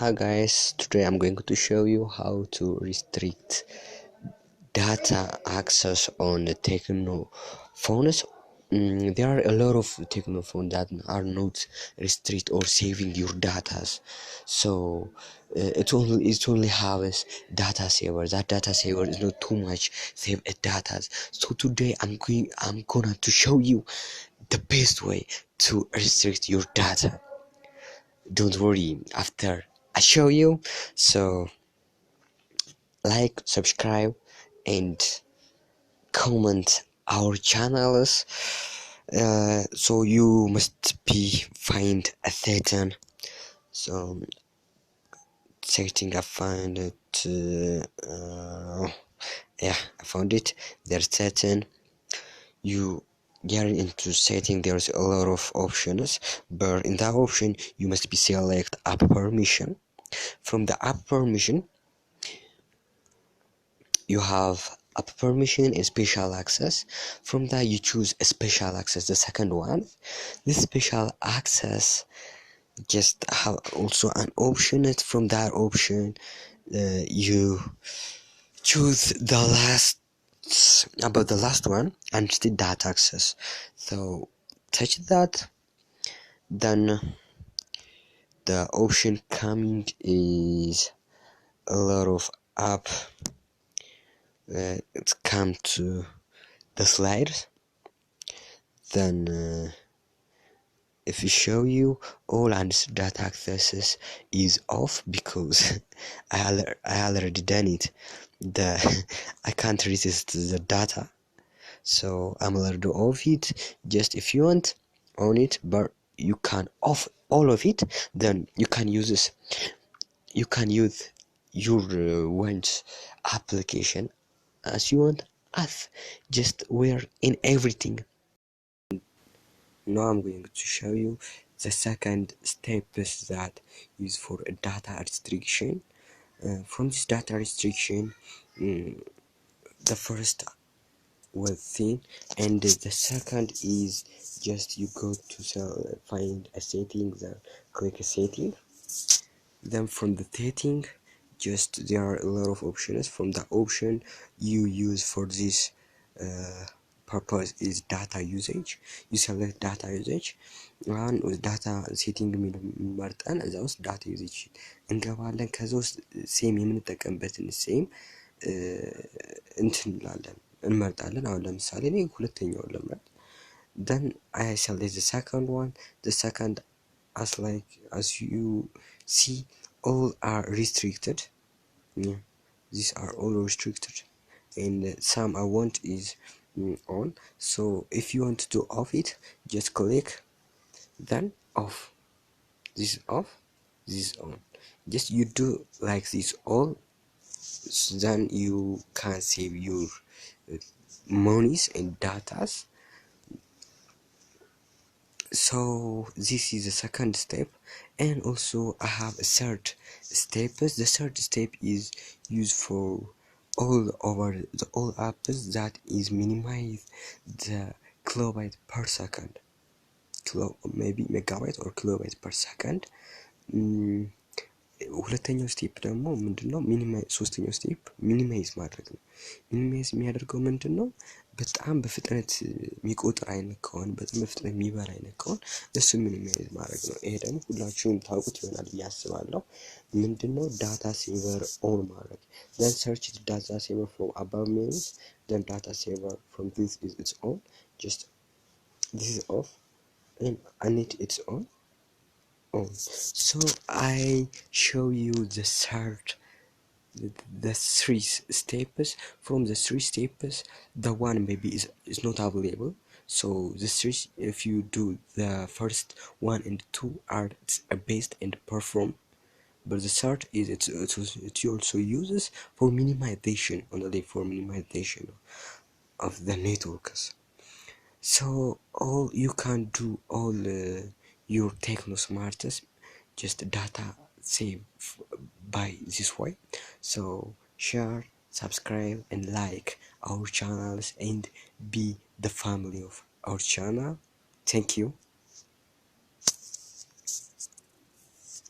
Hi guys, today I'm going to show you how to restrict data access on the Techno Phones. There are a lot of Techno phones that are not restrict or saving your data, so it only has data saver. That data saver is not too much save data. So today I'm gonna to show you the best way to restrict your data. Don't worry, after I show you, so like, subscribe, and comment our channels. So you must be find a setting. So setting, I find it. Yeah, I found it. There's setting. You get into setting. There's a lot of options, but in that option you must be select app permission. From the app permission you have app permission and special access. From that you choose a special access, the second one. This special access just have also an option. It's from that option you choose the last one, and the data access. So touch that, then the option coming is a lot of app. It's come to the slides. Then if we show you all and data accesses is off because I already done it. I can't resist the data, so I'm allowed to off it. Just if you want on it, but you can off all of it. Then you can use this. You can use your want application as you want, as just we're in everything. Now I'm going to show you the second step is that is for a data restriction. From this data restriction, the first thing, and the second is just you go to find a setting, then click a setting. Then from the setting, just there are a lot of options. From the option you use for this purpose is data usage. You select data usage, and with data setting መርጠን እዛ ውስጥ data usage እንገባለን። ከዛ ውስጥ ሴም የምንጠቀምበትን ሴም እንትን እንላለን እንመርጣለን። አሁን ለምሳሌ እኔ ሁለተኛውን ልምረጥ። then I select the second one. The second, as you see, all are restricted. Yeah, these are all restricted, and some I want is on. So if you want to off it, just click, then off. This is off, this is on. Just you do like this all, so then you can save your monies and datas. So this is the second step, and also I have a third step. The third step is used for all over the all apps, that is minimize the kilobyte per second, maybe megabyte or kilobyte per second. ሁለተኛው ስቴፕ ደግሞ ምንድነው? ሶስተኛው ስቴፕ ሚኒማይዝ ማድረግ ነው። ሚኒማይዝ የሚያደርገው ምንድነው? በጣም በፍጥነት የሚቆጥር አይነት ከሆነ፣ በጣም በፍጥነት የሚበራ አይነት ከሆነ እሱ ሚኒማይዝ ማድረግ ነው። ይሄ ደግሞ ሁላችሁም ታውቁት ይሆናል ብዬ አስባለሁ። ምንድነው? ዳታ ሴቨር ኦን ማድረግ። then search the data saver from above menus, then data saver from this is its on. Just this is off and I need it's on. So I show you the three steps. From the three steps, the one maybe is not available. So the three, if you do the first one and two are based and perform, but the third is it also uses for minimization, only for minimization of the networks. So all you can do, all your Techno smartest, just data save by this way. So share, subscribe, and like our channels and be the family of our channel. Thank you.